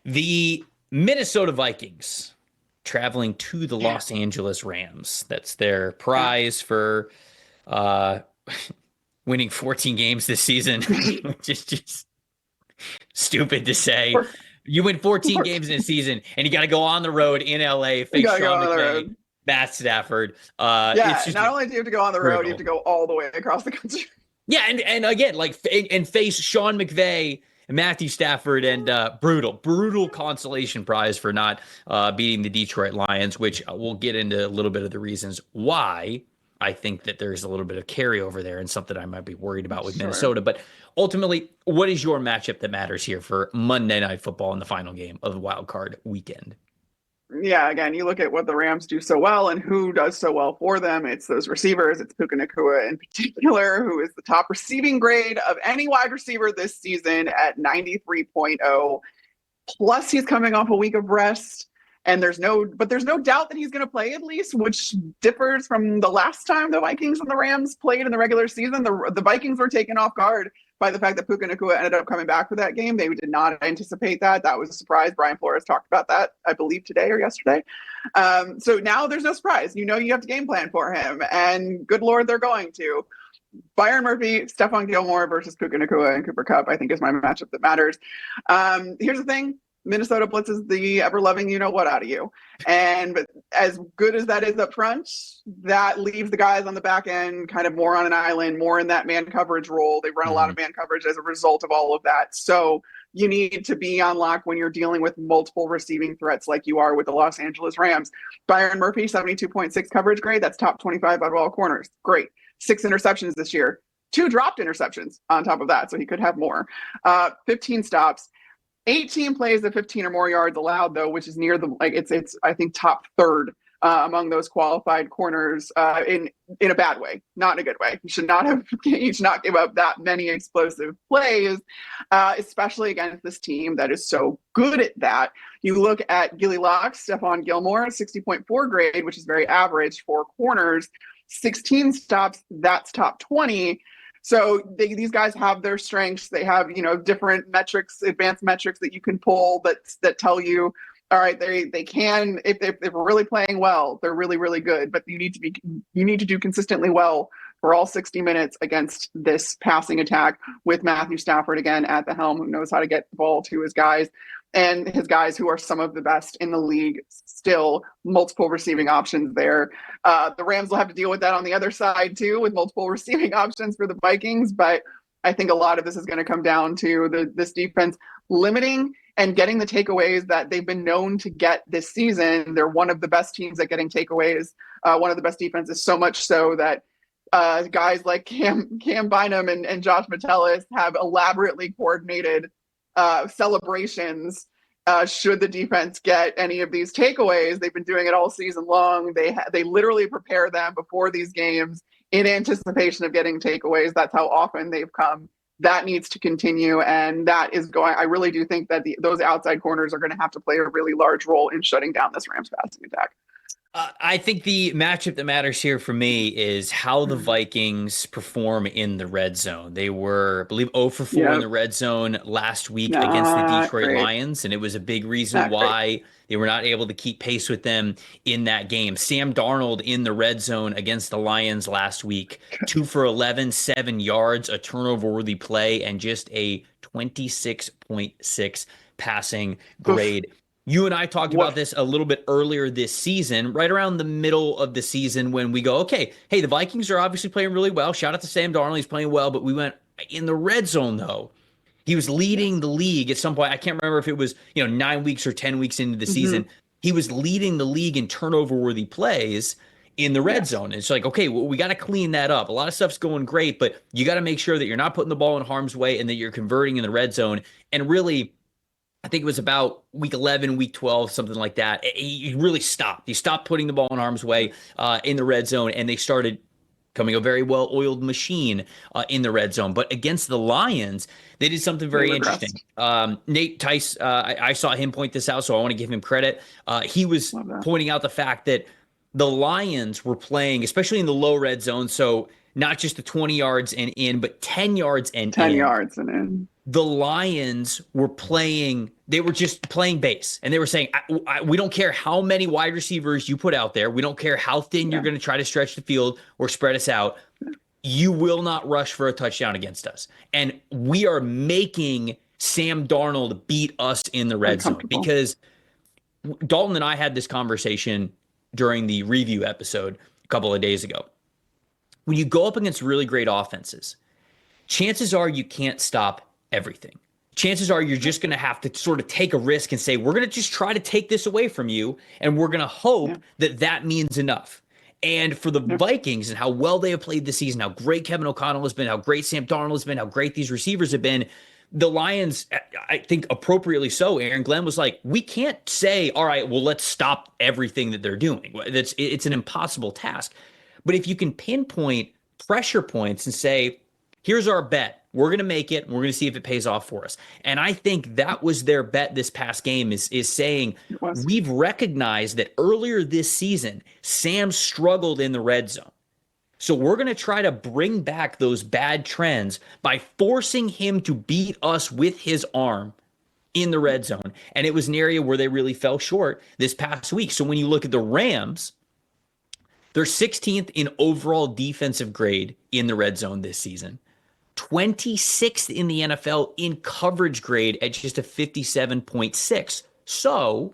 The Minnesota Vikings traveling to the Los Angeles Rams. That's their prize for uh, winning 14 games this season, which is just stupid to say. You win 14 games in a season, and you got to go on the road in LA, face Sean McVay, Matt Stafford. It's just not only do you have to go on the road, you have to go all the way across the country. Yeah, and again, and face Sean McVay, Matthew Stafford, and brutal consolation prize for not beating the Detroit Lions, which we'll get into a little bit of the reasons why. I think that there's a little bit of carryover there and something I might be worried about with Minnesota. But ultimately, what is your matchup that matters here for Monday Night Football in the final game of the wild card weekend? Yeah, again, you look at what the Rams do so well and who does so well for them. It's those receivers. It's Puka Nacua in particular, who is the top receiving grade of any wide receiver this season at 93.0. Plus, he's coming off a week of rest. And there's no doubt that he's going to play at least, which differs from the last time the Vikings and the Rams played in the regular season. The Vikings were taken off guard by the fact that Puka Nacua ended up coming back for that game. They did not anticipate that. That was a surprise. Brian Flores talked about that, I believe, today or yesterday. So now there's no surprise. You know you have to game plan for him. And good Lord, they're going to. Byron Murphy, Stephon Gilmore versus Puka Nacua and Cooper Kupp, I think, is my matchup that matters. Here's the thing. Minnesota blitzes the ever-loving you-know-what out of you. And as good as that is up front, that leaves the guys on the back end kind of more on an island, more in that man coverage role. They run a lot of man coverage as a result of all of that. So you need to be on lock when you're dealing with multiple receiving threats like you are with the Los Angeles Rams. Byron Murphy, 72.6 coverage grade. That's top 25 out of all corners. Great. 6 interceptions this year. 2 dropped interceptions on top of that, so he could have more. 15 stops. 18 plays of 15 or more yards allowed, though, which is near the it's I think top third among those qualified corners in a bad way, not in a good way. He should not give up that many explosive plays, especially against this team that is so good at that. You look at Gilly Locks, Stephon Gilmore, 60.4 grade, which is very average for corners, 16 stops, that's top 20. So these guys have their strengths. They have, different metrics, advanced metrics that you can pull that tell you, all right, they can, if they're really playing well, they're really, really good. But you need to do consistently well for all 60 minutes against this passing attack with Matthew Stafford again at the helm, who knows how to get the ball to his guys. And his guys who are some of the best in the league, still multiple receiving options there. The Rams will have to deal with that on the other side too, with multiple receiving options for the Vikings. But I think a lot of this is going to come down to this defense limiting and getting the takeaways that they've been known to get this season. They're one of the best teams at getting takeaways, one of the best defenses, so much so that guys like Cam Bynum and Josh Metellus have elaborately coordinated celebrations should the defense get any of these takeaways. They've been doing it all season long. They literally prepare them before these games in anticipation of getting takeaways. That's how often they've come. That needs to continue, and that is going. I really do think that those outside corners are going to have to play a really large role in shutting down this Rams passing attack. I think the matchup that matters here for me is how the Vikings perform in the red zone. They were, I believe, 0 for 4 in the red zone last week against the Detroit Lions, and it was a big reason why they were not able to keep pace with them in that game. Sam Darnold in the red zone against the Lions last week, 2 for 11, 7 yards, a turnover-worthy play, and just a 26.6 passing grade. You and I talked about this a little bit earlier this season, right around the middle of the season when we go, okay, hey, the Vikings are obviously playing really well. Shout out to Sam Darnold. He's playing well, but we went in the red zone, though. He was leading the league at some point. I can't remember if it was, 9 weeks or 10 weeks into the season. He was leading the league in turnover-worthy plays in the red zone. It's like, okay, well, we got to clean that up. A lot of stuff's going great, but you got to make sure that you're not putting the ball in harm's way and that you're converting in the red zone. And really, I think it was about week 11, week 12, something like that. He really stopped. He stopped putting the ball in harm's way in the red zone, and they started becoming a very well-oiled machine in the red zone. But against the Lions, they did something very interesting. Nate Tice, I saw him point this out, so I want to give him credit. He was pointing out the fact that the Lions were playing, especially in the low red zone, so not just the 20 yards and in, but 10 yards and 10 in. yards and in. The Lions were they were just playing base. And they were saying, we don't care how many wide receivers you put out there. We don't care how thin you're going to try to stretch the field or spread us out. You will not rush for a touchdown against us. And we are making Sam Darnold beat us in the red zone, because Dalton and I had this conversation during the review episode a couple of days ago. When you go up against really great offenses, chances are you can't stop everything. Chances are you're just going to have to sort of take a risk and say, we're going to just try to take this away from you, and we're going to hope that means enough. And for the Vikings and how well they have played this season, how great Kevin O'Connell has been, how great Sam Darnold has been, how great these receivers have been, the Lions, I think appropriately so, Aaron Glenn was like, we can't say, all right, well, let's stop everything that they're doing. It's an impossible task. But if you can pinpoint pressure points and say, here's our bet, we're going to make it, and we're going to see if it pays off for us. And I think that was their bet this past game, is saying, we've recognized that earlier this season, Sam struggled in the red zone. So we're going to try to bring back those bad trends by forcing him to beat us with his arm in the red zone. And it was an area where they really fell short this past week. So when you look at the Rams, they're 16th in overall defensive grade in the red zone this season, 26th in the NFL in coverage grade at just a 57.6. So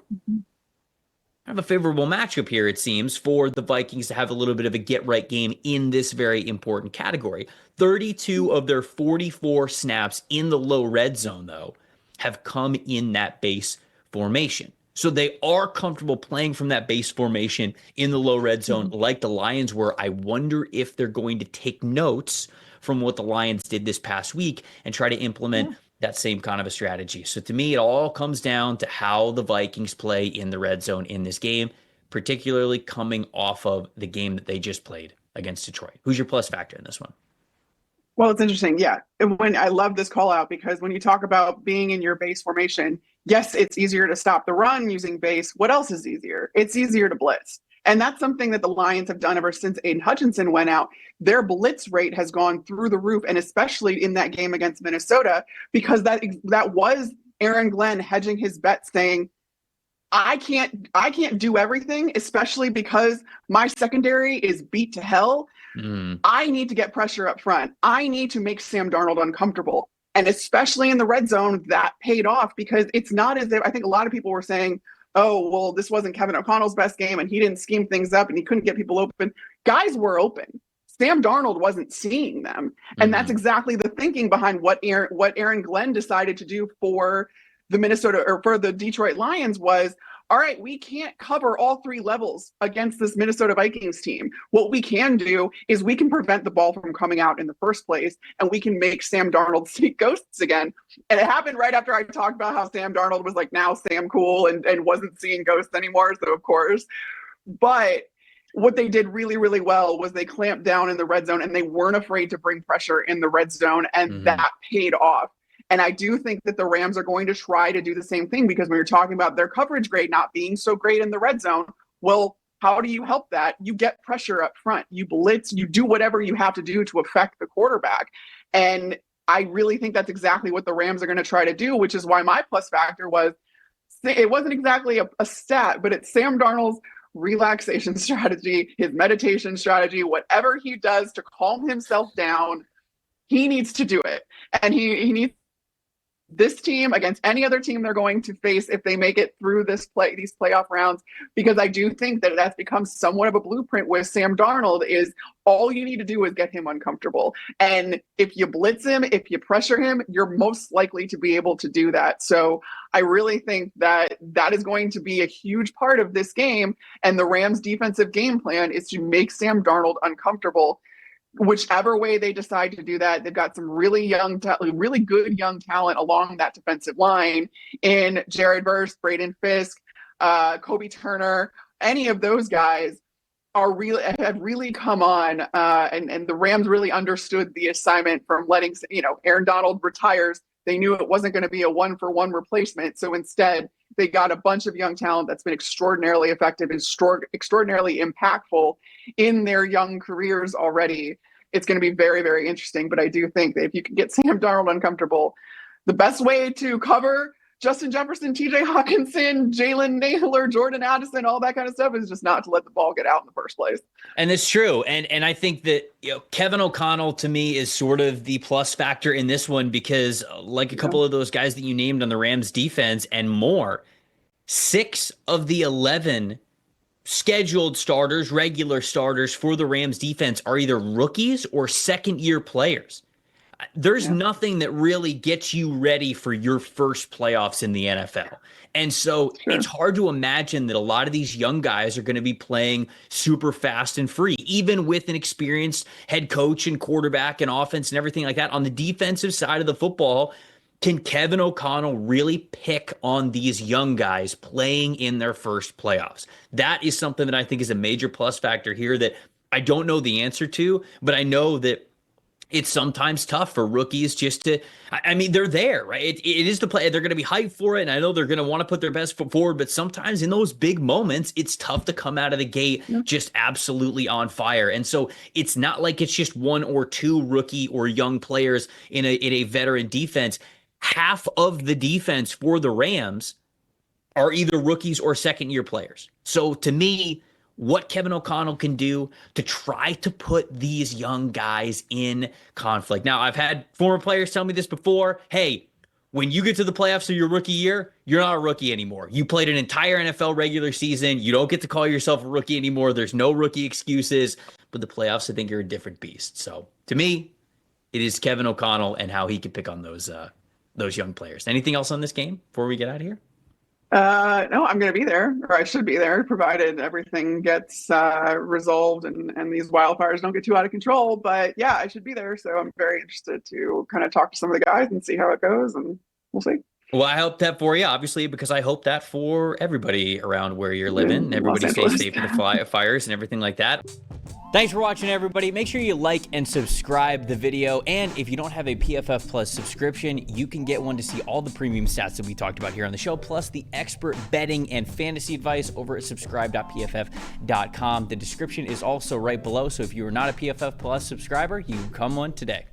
kind of a favorable matchup here, it seems, for the Vikings to have a little bit of a get-right game in this very important category. 32 of their 44 snaps in the low red zone, though, have come in that base formation. So they are comfortable playing from that base formation in the low red zone, like the Lions were. I wonder if they're going to take notes from what the Lions did this past week and try to implement that same kind of a strategy. So to me, it all comes down to how the Vikings play in the red zone in this game, particularly coming off of the game that they just played against Detroit. Who's your plus factor in this one? Well, it's interesting. Yeah. When I love this call out, because when you talk about being in your base formation, yes, it's easier to stop the run using base. What else is easier? It's easier to blitz. And that's something that the Lions have done ever since Aiden Hutchinson went out. Their blitz rate has gone through the roof, and especially in that game against Minnesota, because that was Aaron Glenn hedging his bet, saying, I can't do everything, especially because my secondary is beat to hell. I need to get pressure up front. I need to make Sam Darnold uncomfortable. And especially in the red zone, that paid off, because it's not as if, I think a lot of people were saying, oh, well, this wasn't Kevin O'Connell's best game and he didn't scheme things up and he couldn't get people open. Guys were open. Sam Darnold wasn't seeing them. And that's exactly the thinking behind what Aaron Glenn decided to do for the Detroit Lions was, all right, we can't cover all three levels against this Minnesota Vikings team. What we can do is we can prevent the ball from coming out in the first place, and we can make Sam Darnold see ghosts again. And it happened right after I talked about how Sam Darnold was like now Sam Cool and wasn't seeing ghosts anymore. So, of course. But what they did really, really well was they clamped down in the red zone, and they weren't afraid to bring pressure in the red zone, and that paid off. And I do think that the Rams are going to try to do the same thing, because when you're talking about their coverage grade not being so great in the red zone, well, how do you help that? You get pressure up front. You blitz. You do whatever you have to do to affect the quarterback. And I really think that's exactly what the Rams are going to try to do, which is why my plus factor was, it wasn't exactly a stat, but it's Sam Darnold's relaxation strategy, his meditation strategy, whatever he does to calm himself down, he needs to do it. And he needs this team against any other team they're going to face if they make it through these playoff rounds, because I do think that that's become somewhat of a blueprint with Sam Darnold. Is all you need to do is get him uncomfortable. And if you blitz him, if you pressure him, you're most likely to be able to do that. So I really think that is going to be a huge part of this game. And the Rams' defensive game plan is to make Sam Darnold uncomfortable. Whichever way they decide to do that, they've got some really good young talent along that defensive line in Jared Verse, Braden Fisk, Kobe Turner. Any of those guys have really come on, and the Rams really understood the assignment from letting Aaron Donald retires. They knew it wasn't going to be a 1-for-1 replacement, so instead they got a bunch of young talent that's been extraordinarily effective and extraordinarily impactful in their young careers already. it's going to be very, very interesting. But I do think that if you can get Sam Darnold uncomfortable, the best way to cover Justin Jefferson, TJ Hawkinson, Jalen Naylor, Jordan Addison, all that kind of stuff is just not to let the ball get out in the first place. And it's true. And I think that, Kevin O'Connell to me is sort of the plus factor in this one because like a couple of those guys that you named on the Rams defense and more, 6 of the 11 scheduled starters, regular starters for the Rams defense are either rookies or second-year players. There's nothing that really gets you ready for your first playoffs in the NFL. And so it's hard to imagine that a lot of these young guys are going to be playing super fast and free, even with an experienced head coach and quarterback and offense and everything like that. On the defensive side of the football, can Kevin O'Connell really pick on these young guys playing in their first playoffs? That is something that I think is a major plus factor here that I don't know the answer to, but I know that it's sometimes tough for rookies just to, I mean, they're there, right? It is the play. They're going to be hyped for it. And I know they're going to want to put their best foot forward, but sometimes in those big moments, it's tough to come out of the gate just absolutely on fire. And so it's not like it's just 1 or 2 rookie or young players in a veteran defense. Half of the defense for the Rams are either rookies or second-year players. So to me, what Kevin O'Connell can do to try to put these young guys in conflict. Now, I've had former players tell me this before. Hey, when you get to the playoffs of your rookie year, you're not a rookie anymore. You played an entire NFL regular season. You don't get to call yourself a rookie anymore. There's no rookie excuses. But the playoffs, I think, you're a different beast. So to me, it is Kevin O'Connell and how he can pick on those young players. Anything else on this game before we get out of here? No, I'm going to be there, or I should be there, provided everything gets resolved and these wildfires don't get too out of control. But yeah, I should be there. So I'm very interested to kind of talk to some of the guys and see how it goes, and we'll see. Well, I hope that for you, obviously, because I hope that for everybody around where you're living. Everybody stays safe from the fires and everything like that. Thanks for watching, everybody. Make sure you like and subscribe the video. And if you don't have a PFF Plus subscription, you can get one to see all the premium stats that we talked about here on the show, plus the expert betting and fantasy advice over at subscribe.pff.com. The description is also right below. So if you are not a PFF Plus subscriber, you can become one today.